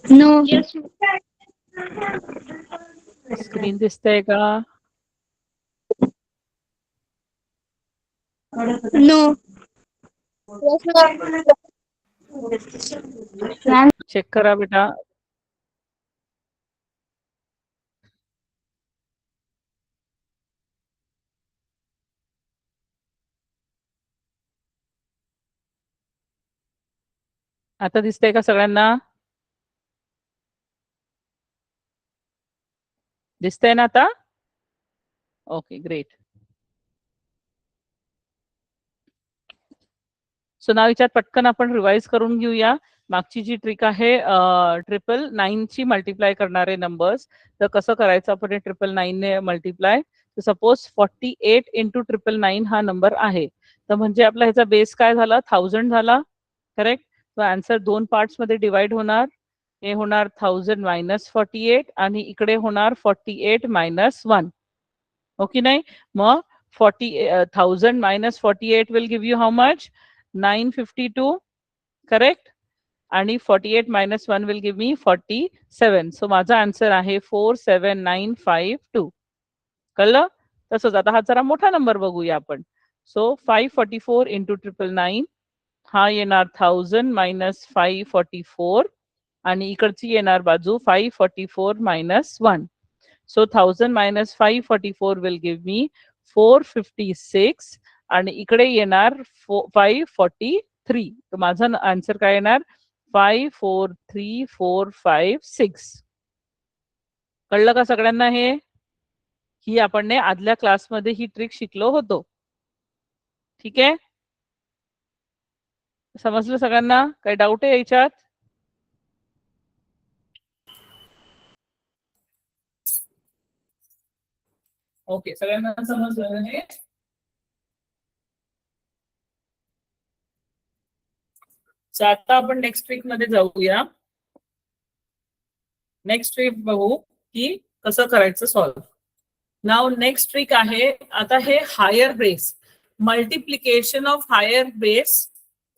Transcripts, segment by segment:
No. Screen दिसतंय का? No. Check करा बेटा. आता दिसतंय का सगळ्यांना? दिसतंय ना आता? Okay, great. सो नाव याच्यात पटकन आपण रिवाइज करून घेऊया. मागची जी ट्रिक आहे 999 ची मल्टिप्लाय करणारे नंबर्स, तर कसं करायचं आपण 999 ने मल्टिप्लाय. तर सपोज 48 इंटू 999 हा नंबर आहे, तर म्हणजे आपला ह्याचा बेस काय झाला? 1000 झाला. करेक्ट. तो आन्सर दोन पार्ट्स मध्ये डिवाइड होणार. हे होणार 1000 मायनस 48 आणि इकडे होणार 48 मायनस 1. ओके नाही? मग 1000 minus 48 will give you how much? 952. Correct. आणि 48 minus 1 will give me 47. So माझा आन्सर आहे 47952. कळलं? तसंच आता हा जरा मोठा नंबर बघूया आपण. सो 544 इंटू 999 हा येणार 1000 मायनस 544 आणि इकडची येणार बाजू 544 minus 1. So 1000 minus 544 will give me 456 आणि इकडे येणार 543. तर माझा आन्सर काय येणार? 543456. कळलं का सगळ्यांना? हे ही आपण आदल्या क्लासमध्ये ही ट्रिक शिकलो होतो. ठीक आहे? समजलं सगळ्यांना? काही डाऊट आहे याच्यात? ओके, सगळ्यांना समजलं हे? आता आपण नेक्स्ट ट्रिक मध्ये जाऊया. नेक्स्ट ट्रिक बघू की कसं करायचं सॉल्व. नाव नेक्स्ट ट्रिक आहे. आता हे higher base, multiplication of higher base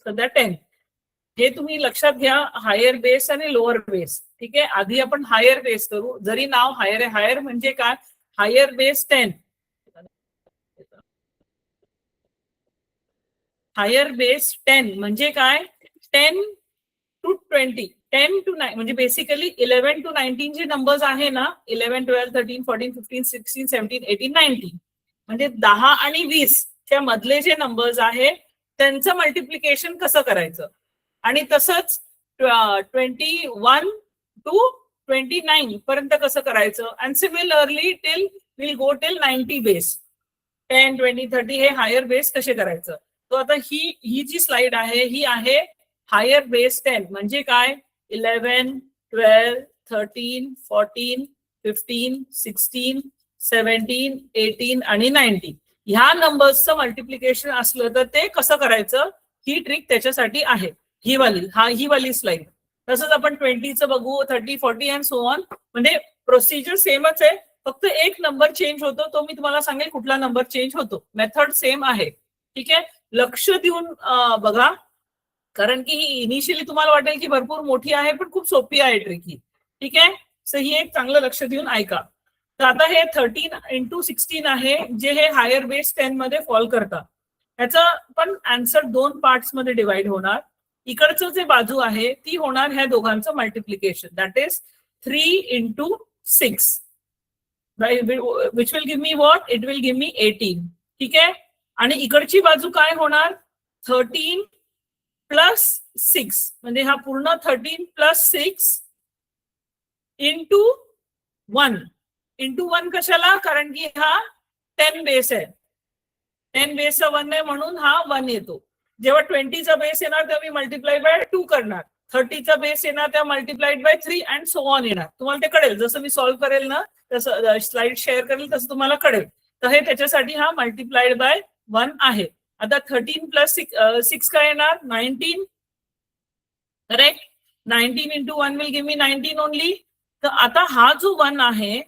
सध्या 10. हे तुम्ही लक्षात घ्या, हायर बेस आणि लोअर बेस. ठीक आहे. आधी आपण हायर बेस करू. जरी नाव हायर आहे, हायर म्हणजे काय? Higher base 10. हायर बेस 10 म्हणजे काय? 10 टू 20, 10 टू 9 म्हणजे बेसिकली 11 टू 19 जे नंबर्स आहे ना, 11, 12, 13, 14, 15, 16, 17, 18, 19 म्हणजे 10 आणि 20 च्या मधले जे नंबर्स आहे त्यांचं मल्टिप्लिकेशन कसं करायचं. आणि तसंच 21 टू 29 पर्यंत कसं करायचं. And similarly will go till 90 base. 10, 20, 30 हे हायर बेस कसे करायचं. तो आता ही जी स्लाइड आहे ही आहे हायर बेस 10 म्हणजे काय? 11, 12, 13, 14, 15, 16, 17, 18 आणि 19 ह्या नंबर्सचं मल्टिप्लिकेशन असलं तर ते कसं करायचं, ही ट्रिक त्याच्यासाठी आहे. ही वाली स्लाइड. तसंच आपण 20चं बघू, 30, 40 अँड सो ऑन. म्हणजे प्रोसिजर सेमच आहे, फक्त एक नंबर चेंज होतो. तो मी तुम्हाला सांगेल कुठला नंबर चेंज होतो. मेथड सेम आहे. ठीक आहे. लक्ष देऊन बघा, कारण की ही इनिशियली तुम्हाला वाटेल की भरपूर मोठी आहे, पण खूप सोपी आहे ट्रिक ही. ठीक आहे. सो ही एक चांगलं लक्ष देऊन ऐका. तर आता हे 13 इंटू 16 आहे, जे हे हायर बेस 10 मध्ये फॉल करतात. ह्याचा पण आन्सर दोन पार्ट्स मध्ये डिवाइड होणार. इकडचं जे बाजू आहे ती होणार ह्या दोघांचं multiplication, that is 3 into 6, which will give me what? It will give me 18. ठीक आहे. आणि इकडची बाजू काय होणार? 13 प्लस 6 म्हणजे हा पूर्ण 13 प्लस 6 इंटू 1. इंटू 1 कशाला? कारण की हा 10 बेस आहे. 10 बेसचा 1 आहे म्हणून हा 1 येतो. जेव्हा 20चा बेस येणार तेव्हा मी मल्टिप्लाइड बाय 2 करणार. 30चा बेस येणार तेव्हा multiplied by 3 and so on येणार. तुम्हाला ते कळेल जसं मी सॉल्व्ह करेल ना, तसं स्लाइड शेअर करेल तसं तुम्हाला कळेल. तर हे त्याच्यासाठी हा मल्टिप्लाइड बाय 1 आहे. आता 13 प्लस 6 काय येणार? 19. Correct. 19 into 1 will give me 19 only. तर आता हा जो 1 आहे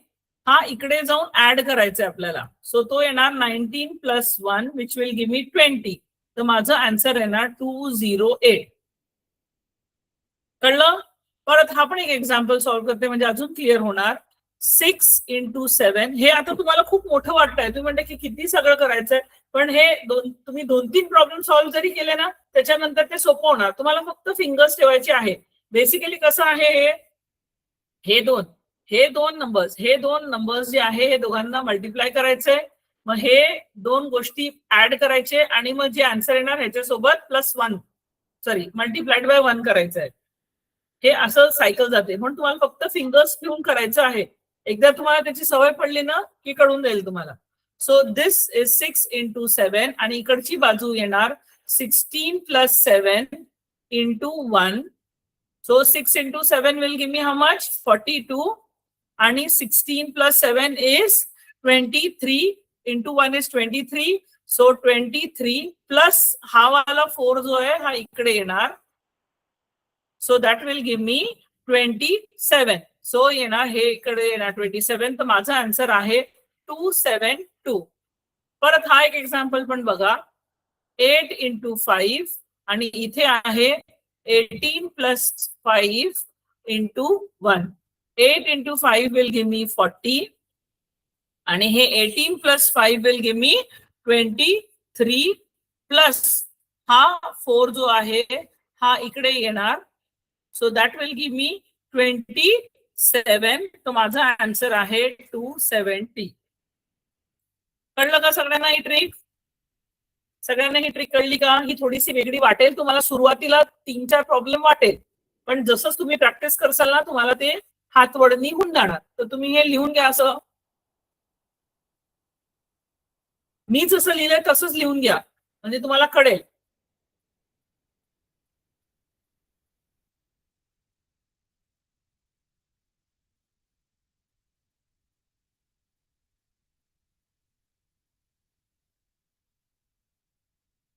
हा इकडे जाऊन ऍड करायचा आहे आपल्याला. सो तो येणार 19 plus 1 which will give me 20. तर माझं आन्सर येणार 208. कळलं? परत हा पण एक एक्झाम्पल सॉल्व्ह करते म्हणजे अजून क्लिअर होणार. 6 into 7 हे आता तुम्हाला खूप मोठं वाटतंय, तुम्ही म्हणता की किती सगळं करायचंय, पण हे तुम्ही 2-3 प्रॉब्लेम सॉल्व्ह जरी केले ना त्याच्यानंतर ते सोपं होणार. तुम्हाला फक्त फिंगर्स ठेवायचे आहे. बेसिकली कसं आहे, हे दोन नंबर्स जे आहे हे दोघांना मल्टिप्लाय करायचंय, मग हे दोन गोष्टी ऍड करायचे आणि मग जे आन्सर येणार ह्याच्यासोबत +1 मल्टिप्लाइड बाय 1 करायचं आहे. हे असं सायकल जाते, म्हणून तुम्हाला फक्त फिंगर्स घेऊन करायचं आहे. एकदा तुम्हाला त्याची सवय पडली ना की कळून जाईल तुम्हाला. सो दिस इज 6 into 7 आणि इकडची बाजू येणार 16 + 7 into 1. So 6 into 7 will give me how much? 42. आणि 16 + 7 is 23. Into 1 is 23. So 23 plus हा वाला 4 जो आहे हा इकडे येणार. So that will give me 27. So येणार हे इकडे येणार 27. तर माझा आन्सर आहे 272. परत हा एक एक्झाम्पल पण बघा. 8 into 5 आणि इथे आहे 18 + 5 into 1. 8 into 5 will give me 40. आणि हे 18 + 5 will give me 23 plus हा 4 जो आहे हा इकडे येणार. So that will give me 27. तो माझा आन्सर आहे 270. कळलं का सगळ्यांना ही ट्रिक? सगळ्यांना ही ट्रिक कळली का? ही थोडीशी वेगळी वाटेल तुम्हाला, सुरुवातीला 3-4 प्रॉब्लेम वाटेल, पण जसं तुम्ही प्रॅक्टिस करसाल ना तुम्हाला ते हातवडणी होऊन जाणार. तर तुम्ही हे लिहून घ्या, असं मी जसं लिहिलंय तसंच लिहून घ्या म्हणजे तुम्हाला कळेल.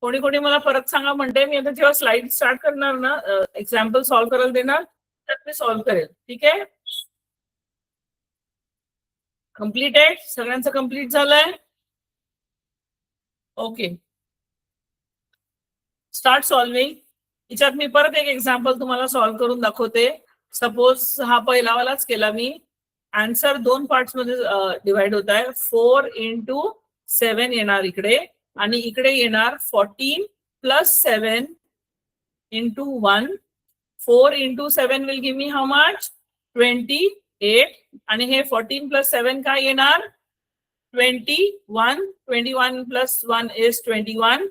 कोणी कोणी मला परत सांगा म्हणते, मी आता जेव्हा स्लाइड स्टार्ट करणार ना, एक्झाम्पल सॉल्व्ह करायला देणार तर मी सॉल्व्ह करेल. ठीक आहे, कम्प्लीट आहे, सगळ्यांचं कम्प्लीट झालंय. Okay, start solving. याच्यात मी परत एक एक्झाम्पल तुम्हाला सॉल्व्ह करून दाखवते. सपोज हा पहिलावालाच केला मी. आन्सर 2 पार्ट्स मध्ये डिवाइड होत आहे. 4 into 7 येणार इकडे आणि इकडे येणार 14 + 7 into 1. 4 into 7 will give me how much? 28. आणि हे 14 + 7 काय येणार? 21. 21 + 1 is 21.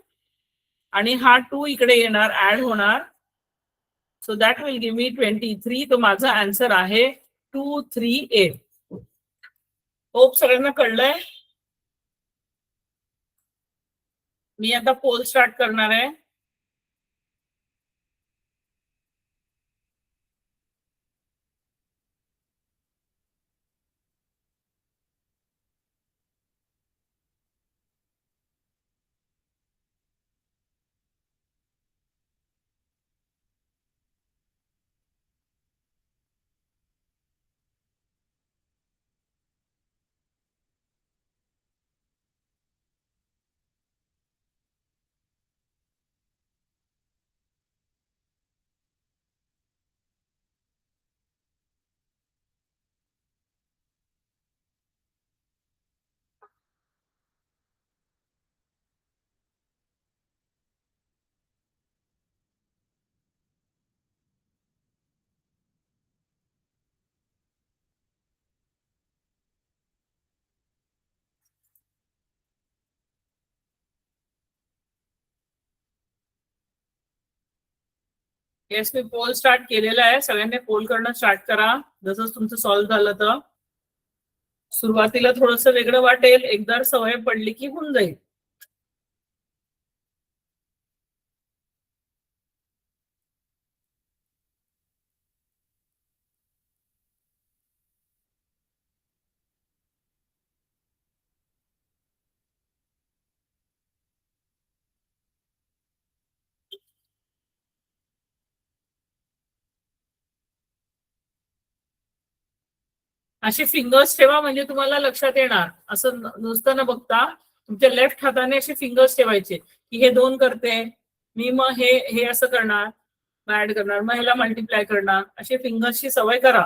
आणि हा 2 इकडे येणार, ऍड होणार. So that will give me 23. तो माझा आन्सर आहे 238. होप सगळ्यांना कळलंय. मी आता पोल स्टार्ट करणार आहे. येस, मी पोल स्टार्ट केलेला आहे. सगळ्यांनी पोल करणं स्टार्ट करा. जसं तुमचं सॉल्व्ह झालं तर सुरुवातीला थोडंसं वेगळं वाटेल, एकदा सवय पडली की होऊन जाईल. असे फिंगर्स ठेवा म्हणजे तुम्हाला लक्षात येणार. असं नुसतं न बघता तुमच्या लेफ्ट हाताने असे फिंगर्स ठेवायचे की हे 2 करते मी, मग हे असं करणार. ऍड करणार, मग ह्याला मल्टिप्लाय करणार, असे फिंगर्सची सवय करा.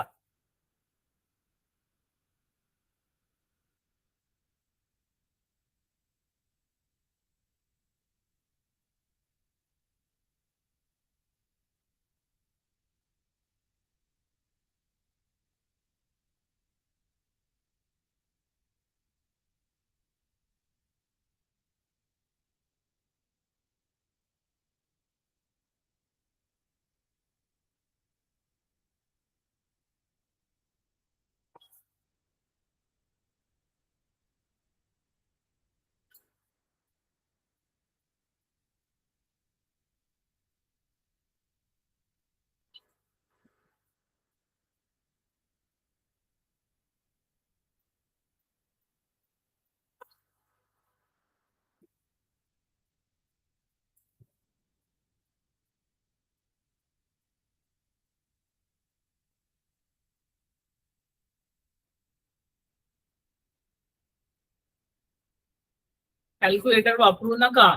कॅल्क्युलेटर वापरू नका.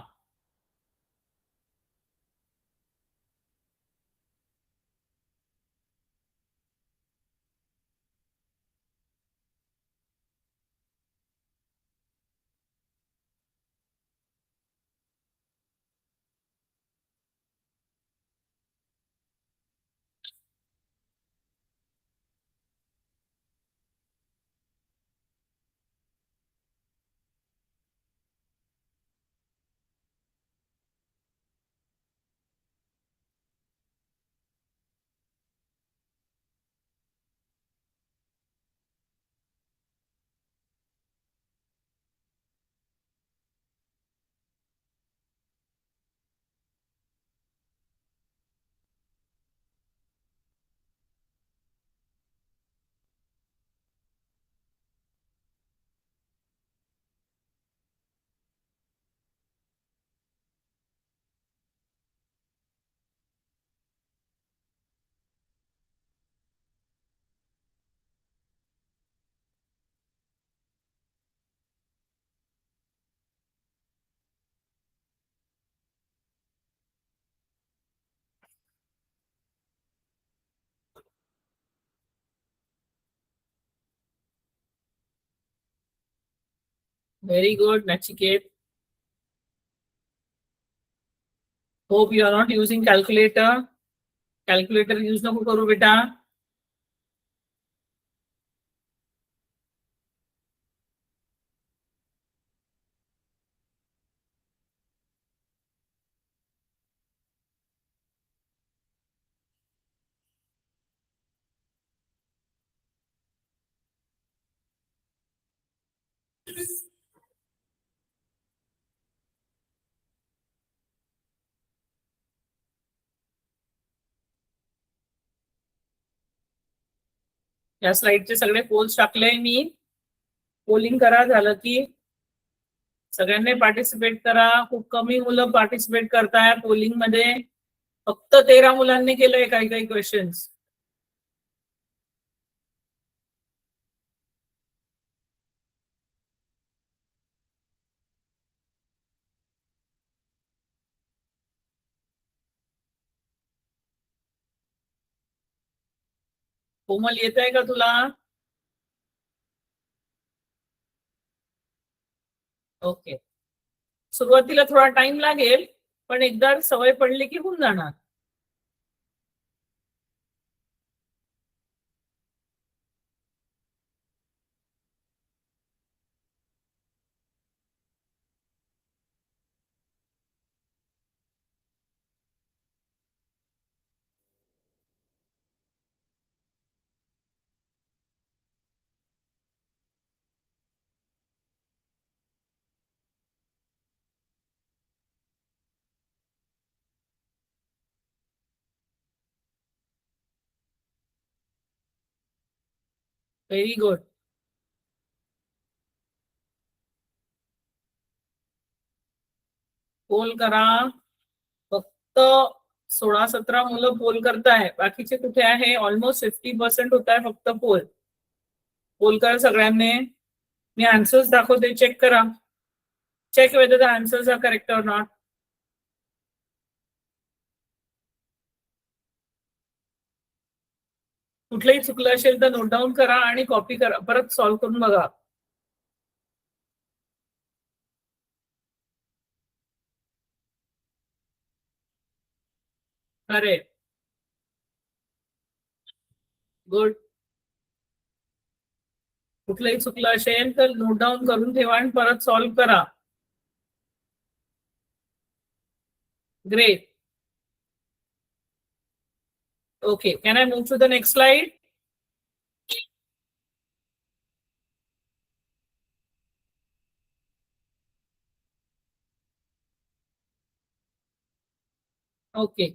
Very good Nachiket. Hope you are not using calculator. Calculator use नको करू बेटा. या स्लाइडचे सगळे पोल्स टाकले मी. पोलिंग करा. झालं की सगळ्यांनी पार्टिसिपेट करा. खूप कमी मुलं पार्टिसिपेट करताय पोलिंग मध्ये. फक्त 13 मुलांनी केलंय काही काही क्वेश्चन्स. कोमल येत आहे का तुला? ओके. सुरुवातीला थोडा टाइम लागेल, पण एकदा सवय पडली की होऊन जाणार. Very good. पोल करा. फक्त 16-17 मुलं पोल करताय. बाकीचे कुठे आहे? ऑलमोस्ट 50% होत आहे फक्त पोल. पोल करा सगळ्यांनी. मी आन्सर्स दाखवते, चेक करा. Check whether the answers are correct or not. कुठलंही चुकलं असेल तर नोट डाऊन करा आणि कॉपी करा, परत सॉल्व्ह करून बघा. अरे गुड. कुठलंही चुकलं असेल तर नोट डाऊन करून ठेवा आणि परत सॉल्व्ह करा. Great. Okay, can I move to the next slide? Okay.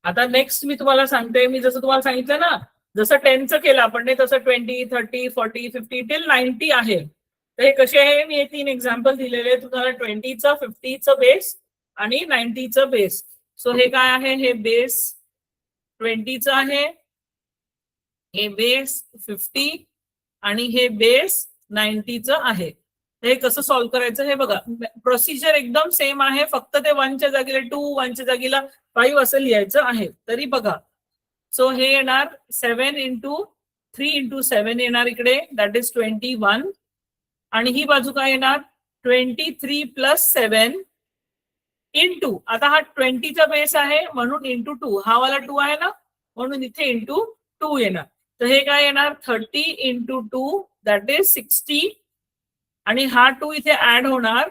आता नेक्स्ट मी तुम्हाला सांगते, मी जसं तुम्हाला सांगितलं ना, जसं 10चं केलं आपण नाही तसं 20, 30, 40, 50 टिल 90 आहे. तर हे कसे आहे, मी हे 3 एक्झाम्पल दिलेले तुम्हाला, 20चं, 50चं बेस आणि 90चं बेस. सो हे काय आहे, हे बेस 20चं आहे, हे बेस 50 आणि हे बेस 90चं आहे. हे कसं सॉल्व्ह करायचं हे बघा. प्रोसिजर एकदम सेम आहे, फक्त ते 1च्या जागेला 2, 1च्या जागेला 5 असं लिहायचं आहे. तरी बघा, सो हे येणार 7 इंटू 3 इंटू 7 येणार इकडे, दॅट इज 21. आणि ही बाजू काय येणार, 23 प्लस 7 इंटू, आता हा 20चा बेस आहे म्हणून इंटू 2, हा वाला 2 आहे ना म्हणून इथे इंटू 2 येणार. तर हे काय येणार, 30 इंटू 2 दॅट इज 60 आणि हा 2 इथे ऍड होणार,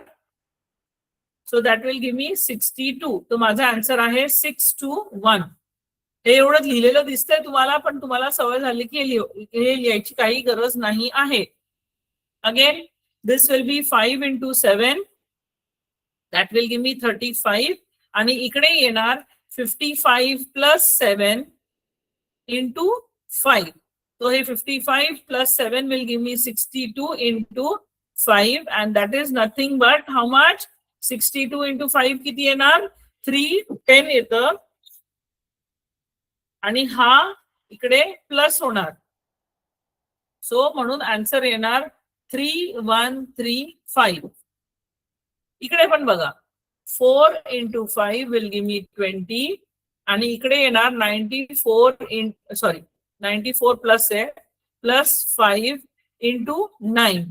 so that will give me 62. तर माझा आन्सर आहे 621. हे एवढं लिहिलेलं दिसतंय तुम्हाला, पण तुम्हाला सवय झाली की हे लिहायची काही गरज नाही आहे. Again this will be 5 into 7 that will give me 35 आणि इकडे येणार 55 प्लस 7 इंटू 5. So हे 55 plus 7 will give me 62 into 5 and that is nothing but how much, 62 into 5 किती येणार, 310 येतं आणि हा इकडे प्लस होणार. सो म्हणून आन्सर येणार 3135. इकडे पण बघा, 4 into 5 will give me 20 आणि इकडे येणार 94 प्लस आहे, plus 5 into 9.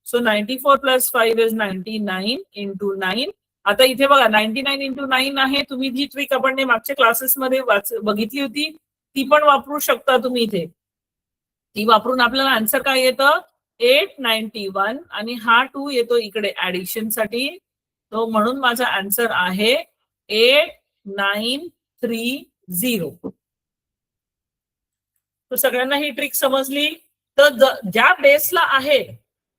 So 94 plus 5 is 99 into 9. आता इथे बघा 99 इंटू 9 आहे. तुम्ही जी ट्रिक आपण मागच्या क्लासेसमध्ये बघितली होती ती पण वापरू शकता तुम्ही इथे. ती वापरून आपल्याला आन्सर काय येतं, 891 आणि हा 2 येतो इकडे ऍडिशन साठी. तो म्हणून माझा आन्सर आहे 8930. तर सगळ्यांना ही ट्रिक समजली. तर ज्या बेसला आहे,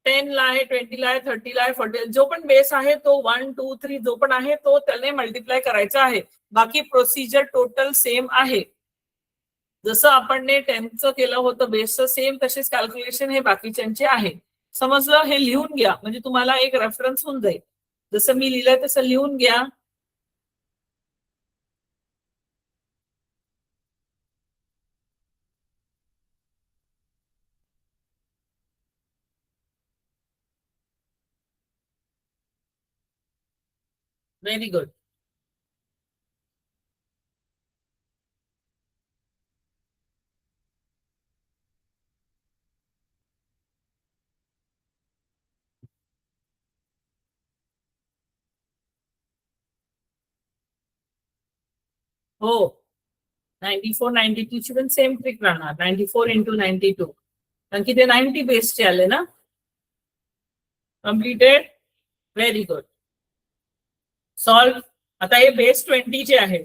10 ला आहे, 20 ला आहे, 30 ला आहे, 40, जो पण बेस आहे तो 1, 2, 3 जो पण आहे तो त्याने मल्टिप्लाय करायचा आहे. बाकी प्रोसिजर टोटल सेम आहे. जसं आपण 10चं केलं होतं बेसचं, सेम तसेच कॅल्क्युलेशन हे बाकीच्यांचे आहे. समजलं, हे लिहून घ्या म्हणजे तुम्हाला एक रेफरन्स होऊन जाईल. जसं मी लिहिलंय तसं लिहून घ्या. Very good. हो, 94, 92 ची पण सेम ट्रिक राहणार, 94 इंटू 92, कारण की ते 90 बेसचे आले ना. Completed, very good. सॉल्व. आता हे बेस 20 चे आहे.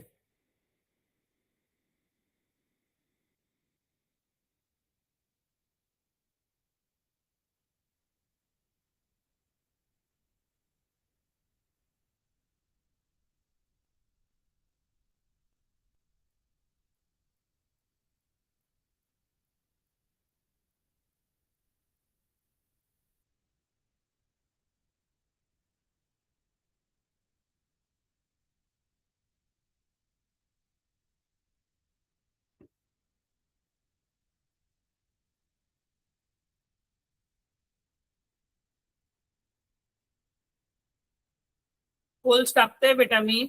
पोल्स टाकते बेटा मी.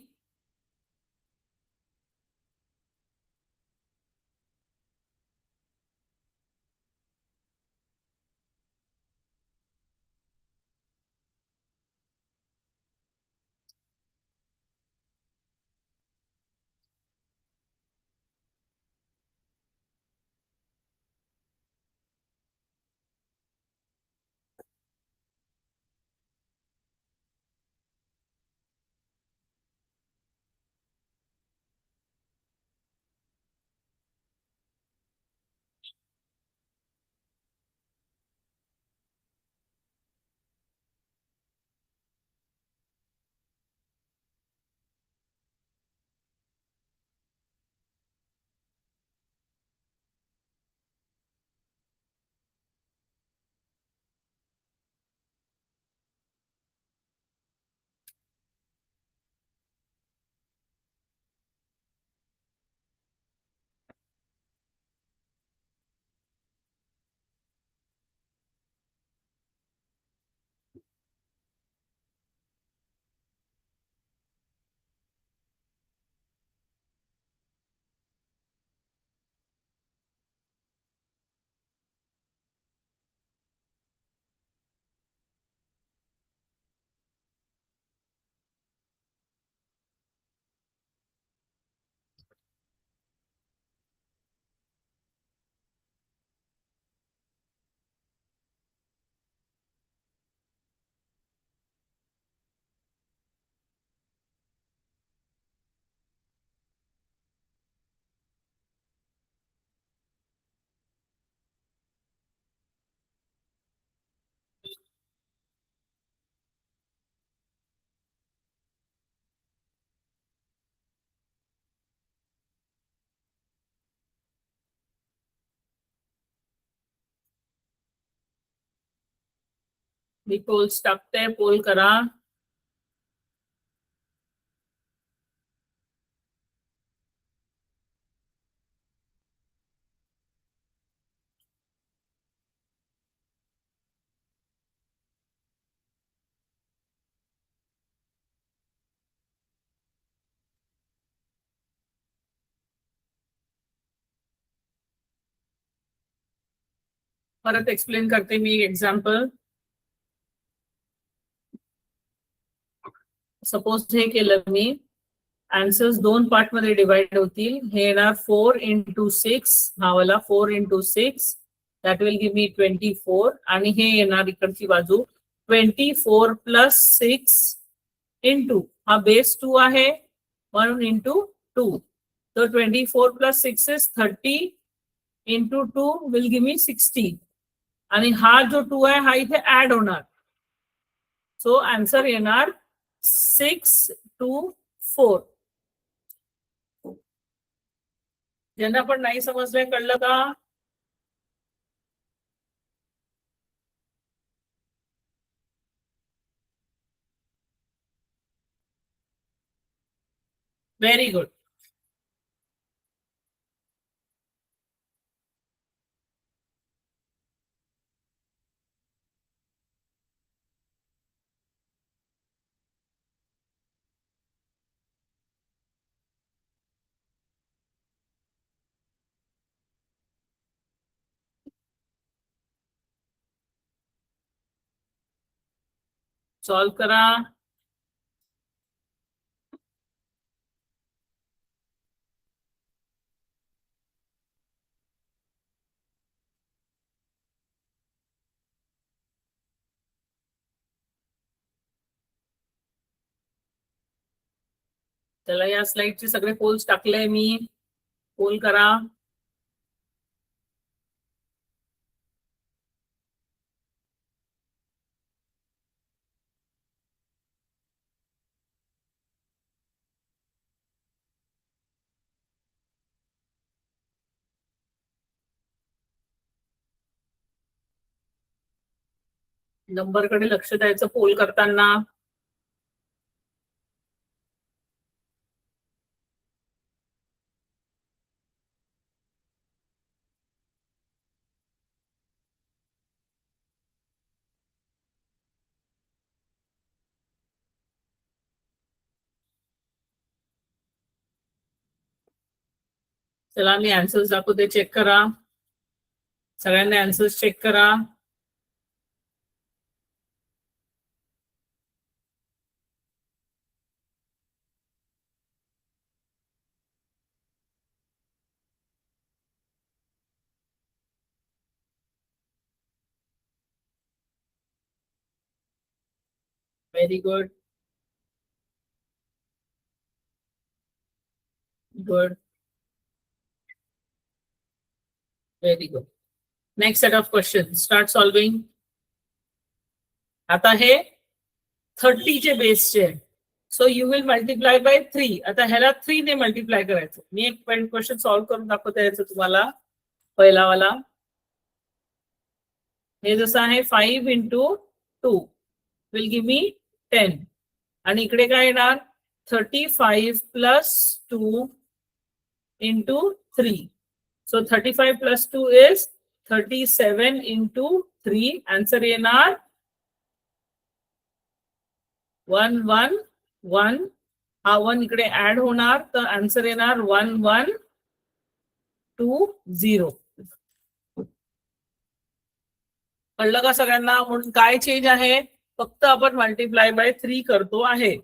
मी पोल्स टाकते, पोल करा. परत एक्सप्लेन करते मी एक्झाम्पल. सपोज हे केलं मी, आन्सर्स 2 पार्ट मध्ये डिवाइड होतील. हे येणार 4 into 6, हा वाला 4 into 6, that will give me 24. आणि हे येणार इकडची बाजू 24 plus 6 into, हा बेस 2 आहे म्हणून into 2. So 24 plus 6 is 30 into 2 will give me 60. आणि हा जो 2 आहे हा इथे ऍड होणार. सो आन्सर येणार 624. ज्यांना पण नाही समजलंय, कळलं का? Very good. सॉल्व करा. त्याला या स्लाइडचे सगळे पोल्स टाकले मी. पोल करा. नंबरकडे लक्ष द्यायचं पोल करताना. चला मी आन्सर्स दाखवते, चेक करा. सगळ्यांनी आन्सर्स चेक करा. Very good. Good. Very good. Next set of question, start solving. आता हे 30 चे बेसचे आहे. So you will multiply by 3. आता ह्याला 3 ने मल्टिप्लाय करायचं. मी एक क्वेश्चन सॉल्व्ह करून दाखवते याचं तुम्हाला. पहिला वाला हे जसं आहे 5 into 2 विल गिव्ह मी 10. आणि इकडे काय येणार 35 plus 2 into 3. So 35 plus 2 is 37 into 3. Answer येणार 111. हा 1 इकडे ऍड होणार तर आन्सर येणार 1120. कळलं का सगळ्यांना? म्हणून काय चेंज आहे, फक्त आपण मल्टिप्लाय बाय 3 करतो आहे.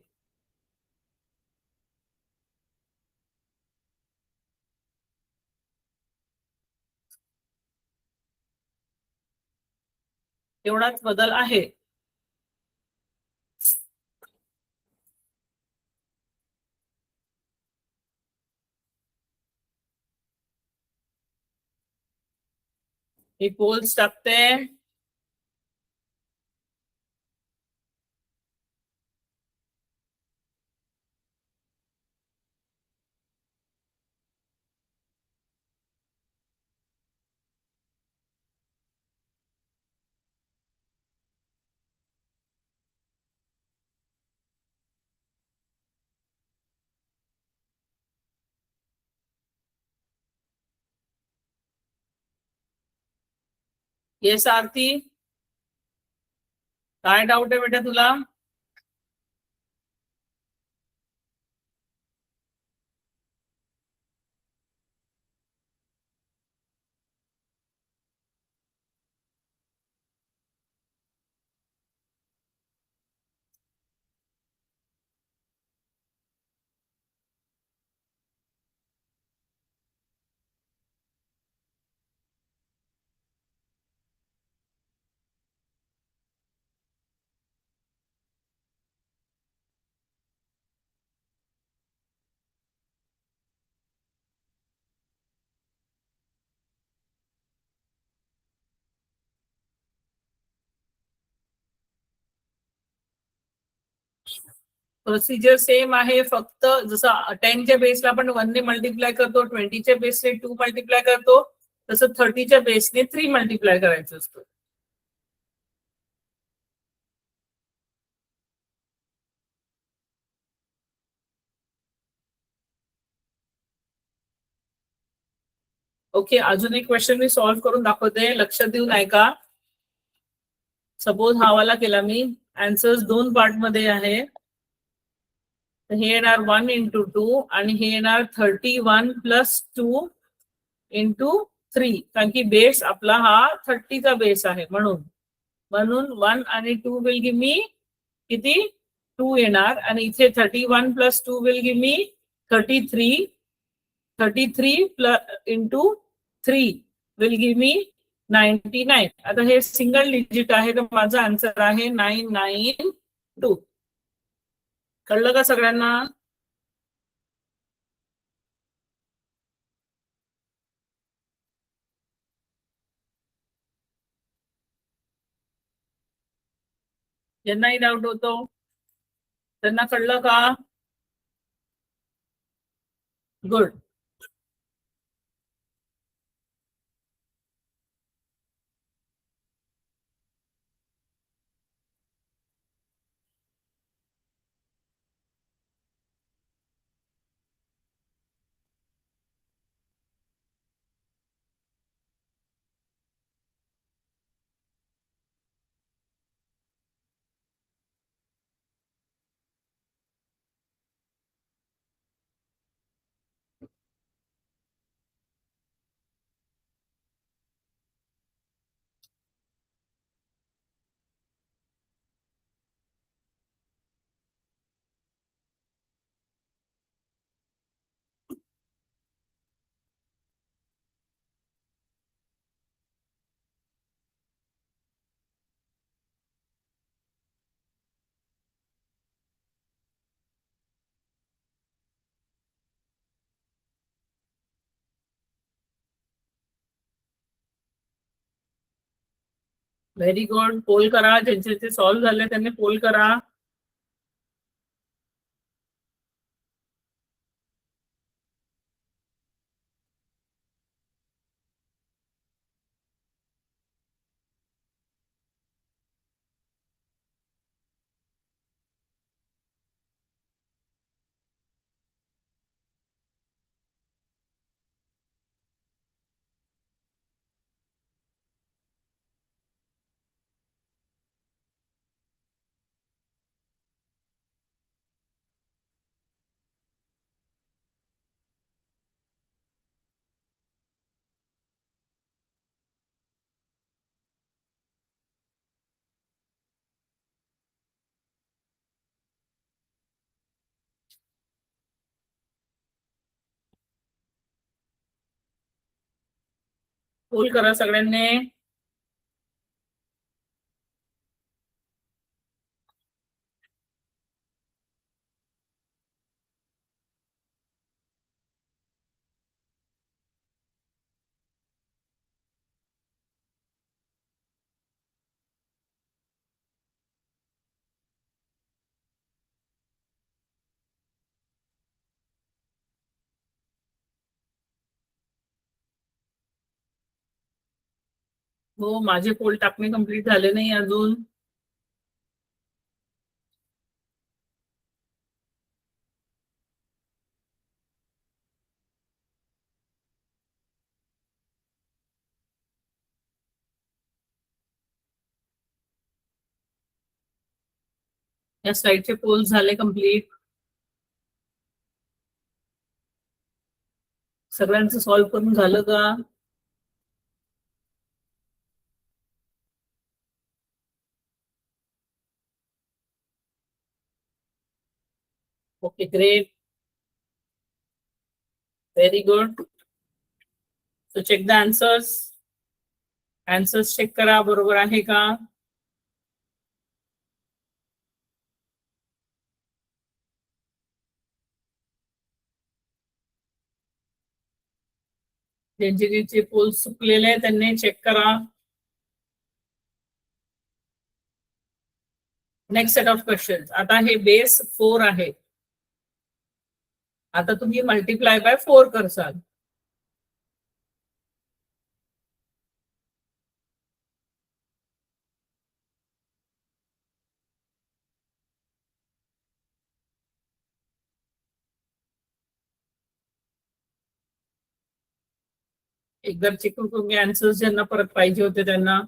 एवढाच बदल आहे. मी पोल्स टाकते. येस आरती, काय डाऊट आहे बेटा तुला? प्रोसिजर सेम आहे, फक्त जसं 10च्या बेसला आपण 1 ने मल्टिप्लाय करतो, 20च्या बेसने 2 मल्टिप्लाय करतो, तसं 30च्या बेसने 3 मल्टिप्लाय करायचं असतं. ओके, अजून एक क्वेश्चन मी सॉल्व्ह करून दाखवते, लक्ष देऊन ऐका. सपोज हा वाला केला मी, आन्सर्स 2 पार्ट मध्ये आहे. हे येणार 1 into 2 आणि हे येणार 31 plus 2 into 3, कारण की बेस आपला हा 30चा बेस आहे, म्हणून 1 आणि 2 विल गिव्ह मी किती 2 येणार, आणि इथे 31 plus 2 will give me 33 into 3 will give me 99. आता हे सिंगल डिजिट आहे, तर माझा आन्सर आहे 992. कळलं का सगळ्यांना? ज्यांनाही डाऊट होतो त्यांना कळलं का? गुड. Very good. पोल करा, ज्यांचे ते सॉल्व्ह झाले त्यांनी पोल करा. पोल करा सगळ्यांनी. हो, माझे पोल टाकणे कम्प्लीट झाले नाही अजून. या स्लाइडचे पोल्स झाले कम्प्लीट. सगळ्यांचं सॉल्व्ह करून झालं का? Okay, great, very good. So check the answers. Answers check करा, बरोबर आहे का? ज्यांचे पोल्स चुकलेले आहे त्यांनी चेक करा. Next set of question. आता हे बेस 4 आहे. आता तुम्ही मल्टिप्लाय बाय 4 करसाल. एकदा चेक करून तुम्ही आन्सर्स ज्यांना परत पाहिजे होते त्यांना.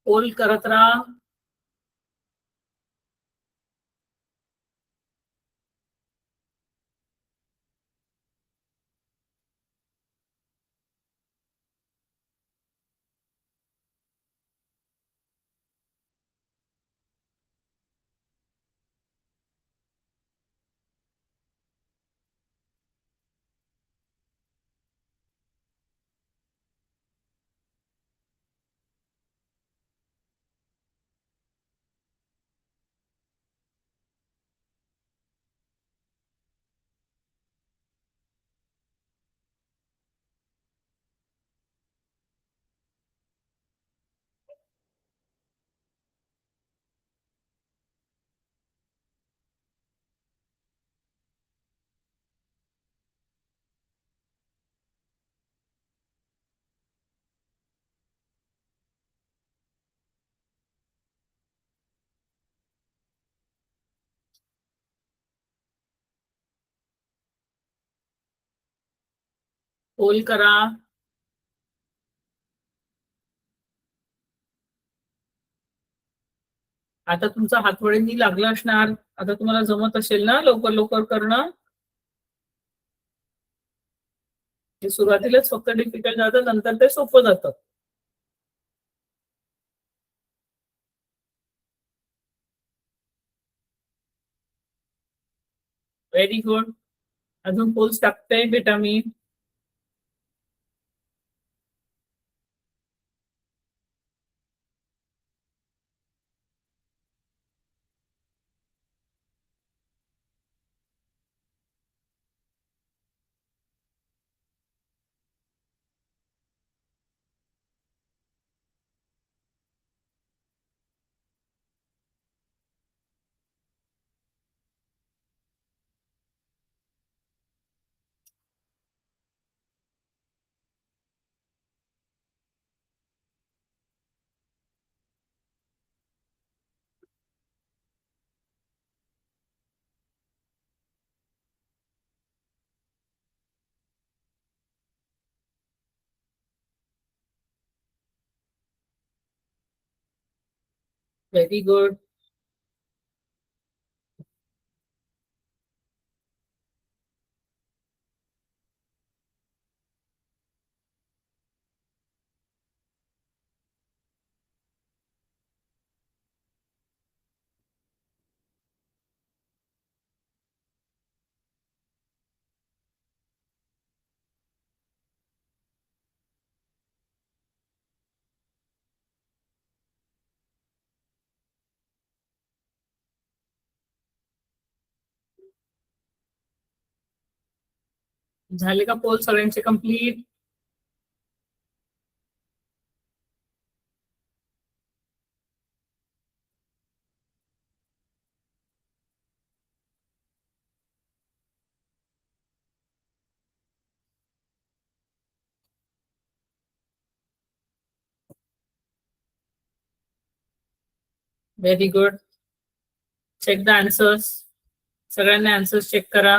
पोल करत राहा. पोल करा. आता तुमचा हातवडींनी लागला असणार. आता तुम्हाला जमत असेल ना लवकर लवकर करणं. सुरुवातीलाच फक्त डिफिकल्ट जातं, नंतर ते सोपं जातं. Very good. अजून पोल्स टाकते बेटा मी. Very good. झाले का पोल सगळ्यांचे complete? Very good. Check the answers. सगळ्यांनी आन्सर्स चेक करा.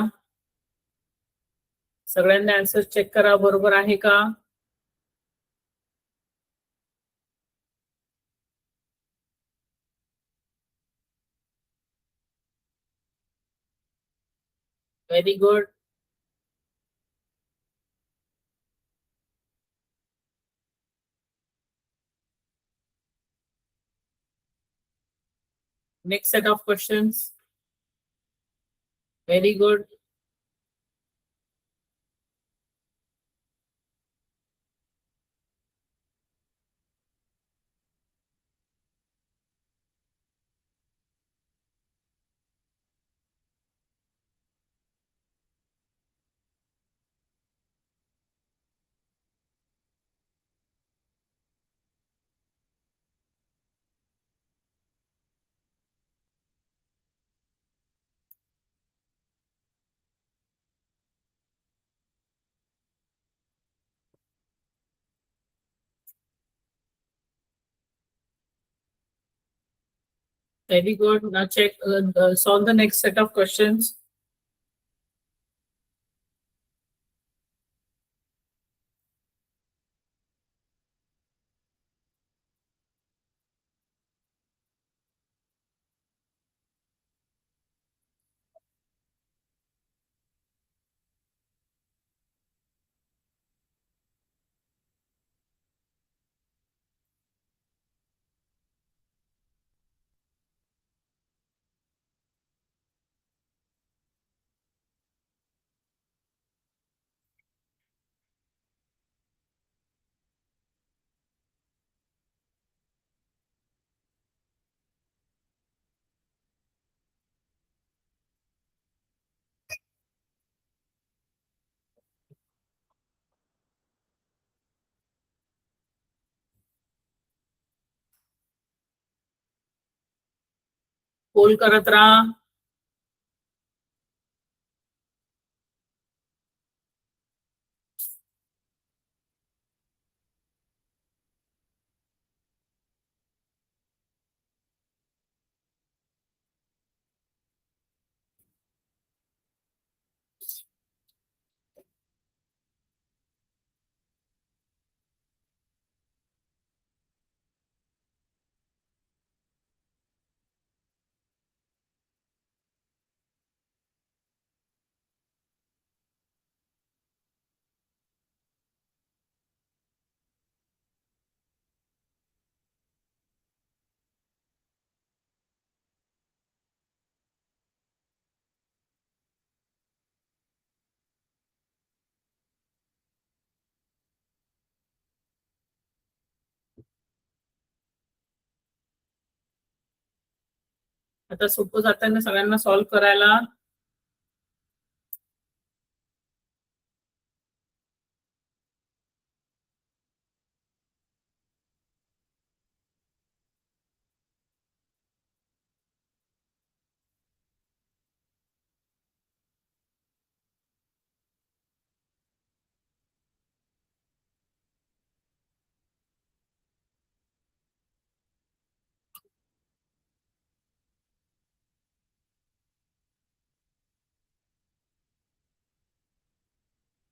सगळ्यांनी आन्सर्स चेक करा, बरोबर आहे का? Very good. Next set of questions. Very good. Very good. Now check, solve the next set of questions. Poll करत राहा. आता सोपं जाताना सगळ्यांना सॉल्व्ह करायला.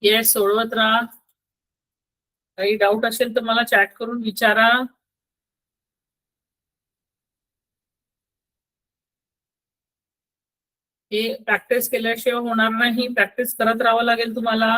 येस, सोडवत राहा. काही डाऊट असेल तर मला चॅट करून विचारा. हे प्रॅक्टिस केल्याशिवाय होणार नाही, प्रॅक्टिस करत राहावं लागेल तुम्हाला.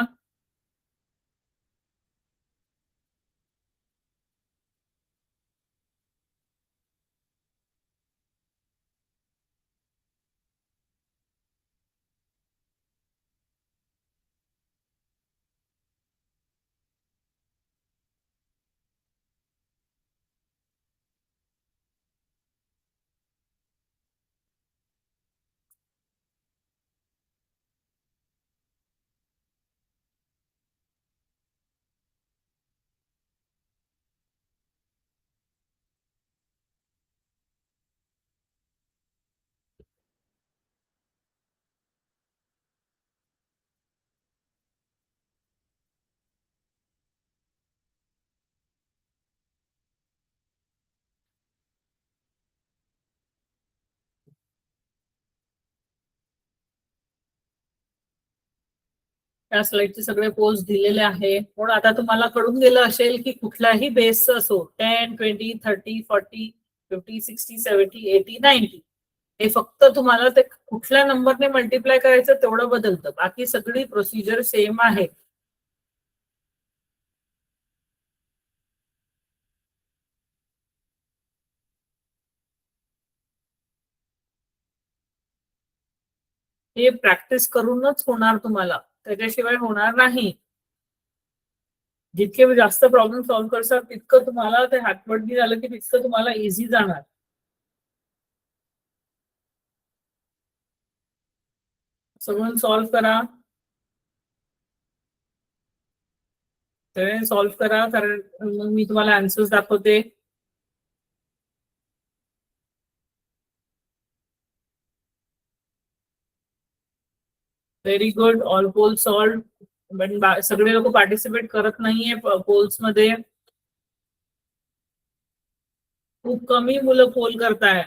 त्या स्लाइडचे सगळे पोस्ट दिलेले आहे. पण आता तुम्हाला कळून गेलं असेल की कुठलाही बेस असो, 10, 20, 30, 40, 50, 60, 70, 80, 90, हे फक्त तुम्हाला ते कुठल्या नंबरने मल्टिप्लाय करायचं तेवढं बदलतं, बाकी सगळी प्रोसिजर सेम आहे. हे प्रॅक्टिस करूनच होणार तुम्हाला, त्याच्याशिवाय होणार नाही. जितके जास्त प्रॉब्लेम सॉल्व्ह करसाल तितकं तुम्हाला ते हातवडणी झालं की तितकं तुम्हाला इझी जाणार. सगळं सॉल्व्ह करा, सॉल्व्ह करा, कारण मग मी तुम्हाला आन्सर्स दाखवते. Very good, all poll solve. पण सगळे लोक पार्टिसिपेट करत नाहीये पोल्स मध्ये. खूप कमी मुलं पोल करताय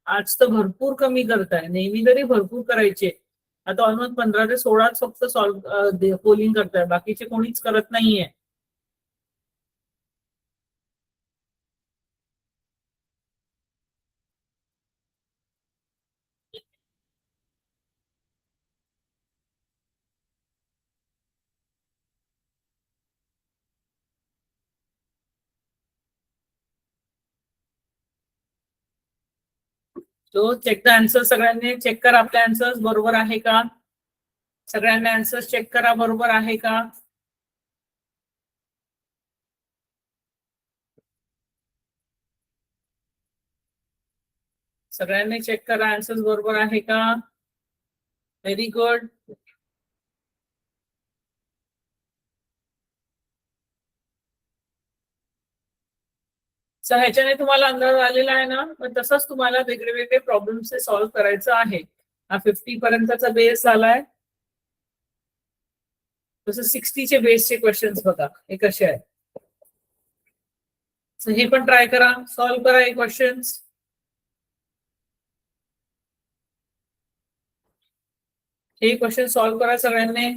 आज, तर भरपूर कमी करताय. नेहमी तरी भरपूर करायचे, आता ऑलमोस्ट 15 ते 16 फक्त सॉल्व पोलिंग करताय, बाकीचे कोणीच करत नाहीये. तो चेक द आन्सर, सगळ्यांनी चेक करा आपले आन्सर्स बरोबर आहे का. सगळ्यांना आन्सर्स चेक करा बरोबर आहे का. सगळ्यांनी चेक करा आन्सर्स बरोबर आहे का. Very good. ह्याच्याने तुम्हाला अंदाज आलेला आहे ना, पण तसंच तुम्हाला वेगळे वेगळे प्रॉब्लेम्स सॉल्व्ह करायचं आहे. हा 50 पर्यंतचा बेस झालाय, तसं 60चे बेसचे क्वेश्चन्स बघा हे कसे आहेत. हे पण ट्राय करा, सॉल्व्ह करा हे क्वेश्चन्स. हे क्वेश्चन सॉल्व्ह करा सगळ्यांनी.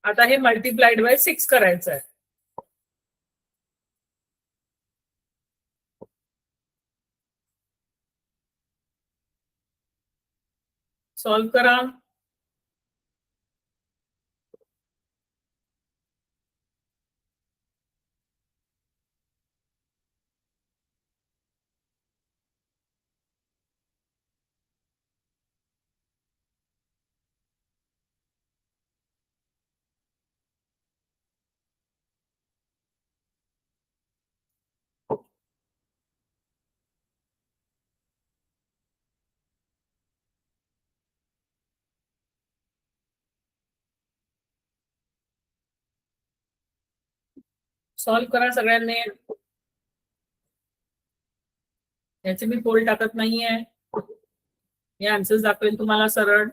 आता हे मल्टिप्लाइड बाय 6 करायचं आहे. सॉल्व्ह करा. सॉल्व्ह करा सगळ्यांनी. याचे मी पोल टाकत नाहीये, हे आन्सर्स दाखवेल तुम्हाला सरळ.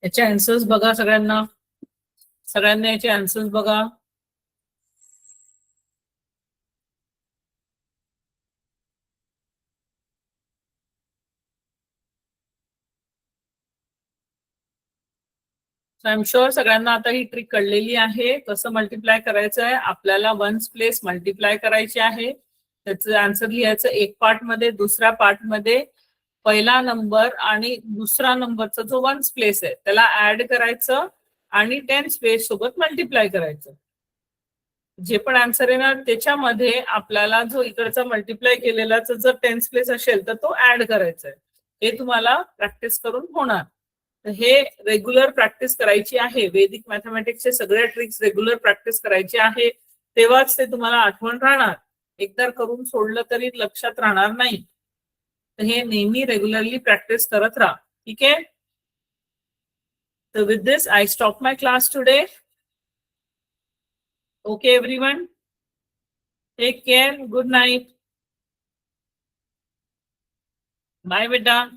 याचे आन्सर्स बघा सगळ्यांना, सगळ्यांनी याचे आन्सर्स बघा. आय एम शुअर सगळ्यांना आता ही ट्रिक कळलेली आहे, कसं मल्टिप्लाय करायचं आहे. आपल्याला वन्स प्लेस मल्टिप्लाय करायची आहे. त्याचं आन्सर लिहायचं एक पार्ट मध्ये, दुसऱ्या पार्ट मध्ये पहिला नंबर आणि दुसरा नंबरचा जो वन्स प्लेस आहे त्याला ऍड करायचं आणि टेन्स प्लेस सोबत मल्टिप्लाय करायचं. जे पण आन्सर येणार त्याच्यामध्ये आपल्याला जो इकडचा मल्टिप्लाय केलेला जर टेन्स प्लेस असेल तर तो ऍड करायचा आहे. हे तुम्हाला प्रॅक्टिस करून होणार. तर हे रेग्युलर प्रॅक्टिस करायची आहे. वैदिक मॅथमॅटिक्सचे सगळ्या ट्रिक्स रेग्युलर प्रॅक्टिस करायची आहे, तेव्हाच ते तुम्हाला आठवण राहणार. एकदा करून सोडलं तरी लक्षात राहणार नाही. तर हे नेहमी रेग्युलरली प्रॅक्टिस करत राहा. ठीक आहे. So with this, I stop my class today. Okay, everyone. Take care. Good night. Bye, beta.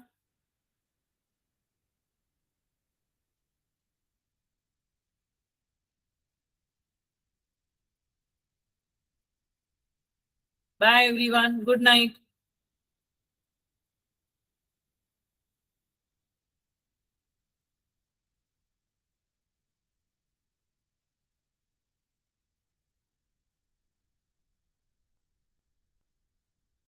Bye, everyone. Good night.